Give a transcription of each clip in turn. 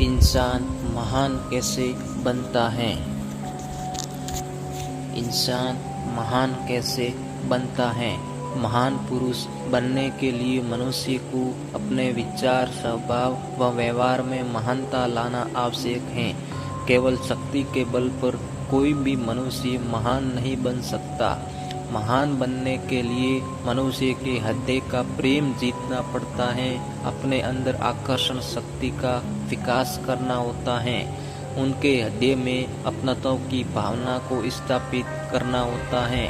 इंसान महान कैसे बनता है? इंसान महान कैसे बनता है? महान पुरुष बनने के लिए मनुष्य को अपने विचार, स्वभाव व व्यवहार में महानता लाना आवश्यक है। केवल शक्ति के बल पर कोई भी मनुष्य महान नहीं बन सकता। महान बनने के लिए मनुष्य के हृदय का प्रेम जीतना पड़ता है, अपने अंदर आकर्षण शक्ति का विकास करना होता है, उनके हृदय में अपनत्व की भावना को स्थापित करना होता है।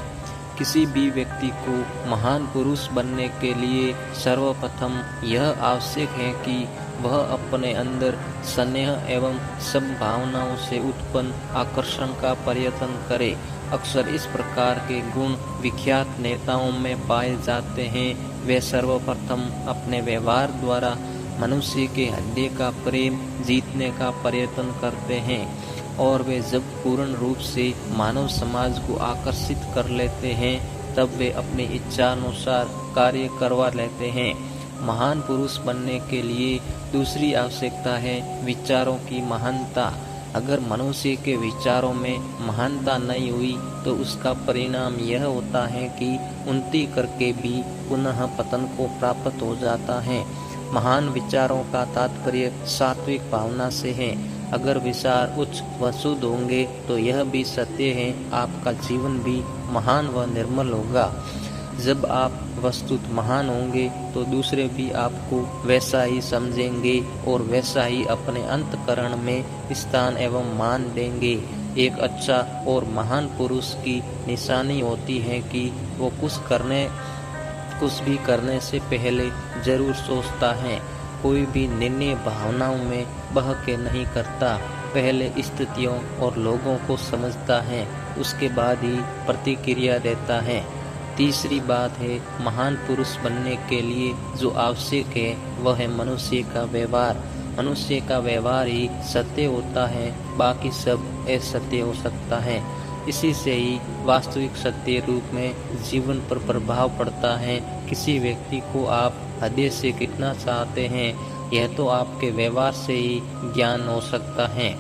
किसी भी व्यक्ति को महान पुरुष बनने के लिए सर्वप्रथम यह आवश्यक है कि वह अपने अंदर स्नेह एवं सब भावनाओं से उत्पन्न आकर्षण का प्रयत्न करे। अक्सर इस प्रकार के गुण विख्यात नेताओं में पाए जाते हैं। वे सर्वप्रथम अपने व्यवहार द्वारा मनुष्य के हृदय का प्रेम जीतने का प्रयत्न करते हैं और वे जब पूर्ण रूप से मानव समाज को आकर्षित कर लेते हैं तब वे अपनी इच्छानुसार कार्य करवा लेते हैं। महान पुरुष बनने के लिए दूसरी आवश्यकता है विचारों की महानता। अगर मनुष्य के विचारों में महानता नहीं हुई तो उसका परिणाम यह होता है कि उन्नति करके भी पुनः पतन को प्राप्त हो जाता है। महान विचारों का तात्पर्य सात्विक भावना से है। अगर विचार उच्च व शुद्ध होंगे तो यह भी सत्य है, आपका जीवन भी महान व निर्मल होगा। जब आप वस्तुत महान होंगे तो दूसरे भी आपको वैसा ही समझेंगे और वैसा ही अपने अंतःकरण में स्थान एवं मान देंगे। एक अच्छा और महान पुरुष की निशानी होती है कि वो कुछ भी करने से पहले जरूर सोचता है। कोई भी निर्णय भावनाओं में बह के नहीं करता, पहले स्थितियों और लोगों को समझता है, उसके बाद ही प्रतिक्रिया देता है। तीसरी बात है महान पुरुष बनने के लिए जो आवश्यक है वह है मनुष्य का व्यवहार। मनुष्य का व्यवहार ही सत्य होता है, बाकी सब असत्य हो सकता है। इसी से ही वास्तविक सत्य रूप में जीवन पर प्रभाव पड़ता है। किसी व्यक्ति को आप हृदय से कितना चाहते हैं यह तो आपके व्यवहार से ही ज्ञान हो सकता है।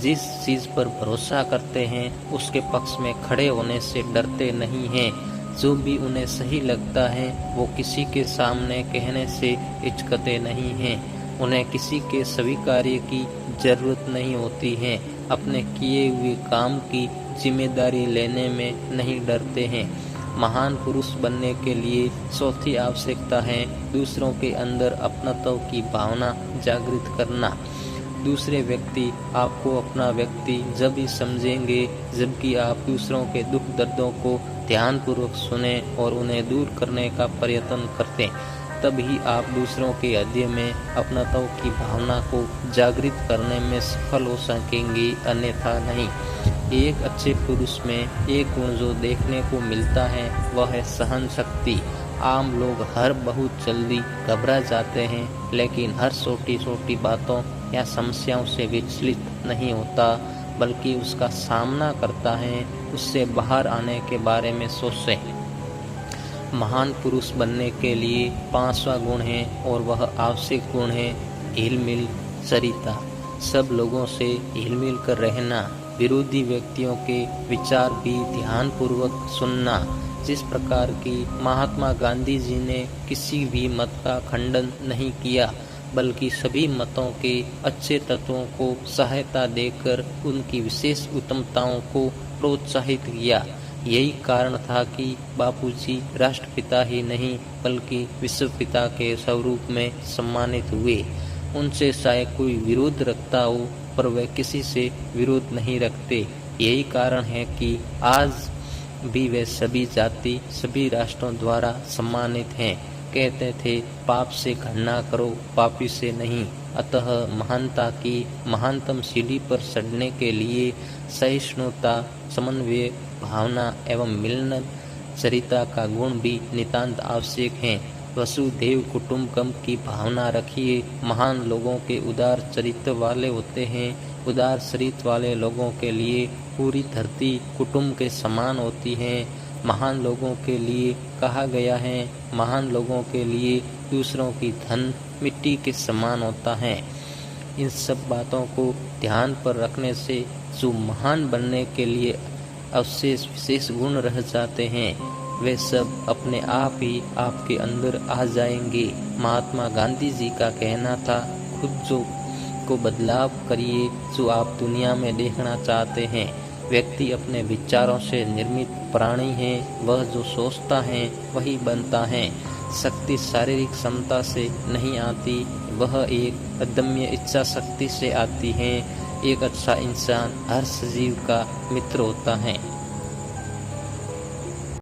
जिस चीज पर भरोसा करते हैं उसके पक्ष में खड़े होने से डरते नहीं हैं। जो भी उन्हें सही लगता है वो किसी के सामने कहने से हिचकते नहीं हैं। उन्हें किसी के स्वीकार्य की जरूरत नहीं होती है। अपने किए हुए काम की जिम्मेदारी लेने में नहीं डरते हैं। महान पुरुष बनने के लिए चौथी आवश्यकता है दूसरों के अंदर अपनत्व की भावना जागृत करना। दूसरे व्यक्ति आपको अपना व्यक्ति जब भी समझेंगे जबकि आप दूसरों के दुख दर्दों को ध्यानपूर्वक सुने और उन्हें दूर करने का प्रयत्न करते, तभी आप दूसरों के हृदय में अपनत्व की भावना को जागृत करने में सफल हो सकेंगे, अन्यथा नहीं। एक अच्छे पुरुष में एक गुण जो देखने को मिलता है वह है सहन शक्ति। आम लोग हर बहुत जल्दी घबरा जाते हैं, लेकिन हर छोटी छोटी बातों या समस्याओं से विचलित नहीं होता, बल्कि उसका सामना करता है, उससे बाहर आने के बारे में सोचे। महान पुरुष बनने के लिए पांचवा गुण है और वह आवश्यक गुण है हिलमिल चरिता। सब लोगों से हिलमिल कर रहना, विरोधी व्यक्तियों के विचार भी ध्यानपूर्वक सुनना। जिस प्रकार की महात्मा गांधी जी ने किसी भी मत का खंडन नहीं किया, बल्कि सभी मतों के अच्छे तत्वों को सहायता देकर उनकी विशेष उत्तमताओं को प्रोत्साहित किया। यही कारण था कि बापूजी राष्ट्रपिता ही नहीं बल्कि विश्व पिता के स्वरूप में सम्मानित हुए। उनसे शायद कोई विरोध रखता हो पर वे किसी से विरोध नहीं रखते। यही कारण है कि आज भी वे सभी जाति सभी राष्ट्रों द्वारा सम्मानित हैं। कहते थे पाप से घृणा करो, पापी से नहीं। अतः महानता की महानतम सीढ़ी पर चढ़ने के लिए सहिष्णुता, समन्वय भावना एवं मिलन चरिता का गुण भी नितांत आवश्यक है। वसुधैव कुटुंबकम की भावना रखिए। महान लोगों के उदार चरित्र वाले होते हैं। उदार चरित्र वाले लोगों के लिए पूरी धरती कुटुंब के समान होती है। महान लोगों के लिए कहा गया है, महान लोगों के लिए दूसरों की धन मिट्टी के समान होता है। इन सब बातों को ध्यान पर रखने से जो महान बनने के लिए अवशेष विशेष गुण रह जाते हैं वे सब अपने आप ही आपके अंदर आ जाएंगे। महात्मा गांधी जी का कहना था, खुद जो को बदलाव करिए जो आप दुनिया में देखना चाहते हैं। व्यक्ति अपने विचारों से निर्मित प्राणी है, वह जो सोचता है वही बनता है। शक्ति शारीरिक क्षमता से नहीं आती, वह एक अदम्य इच्छा शक्ति से आती है। एक अच्छा इंसान हर सजीव का मित्र होता है।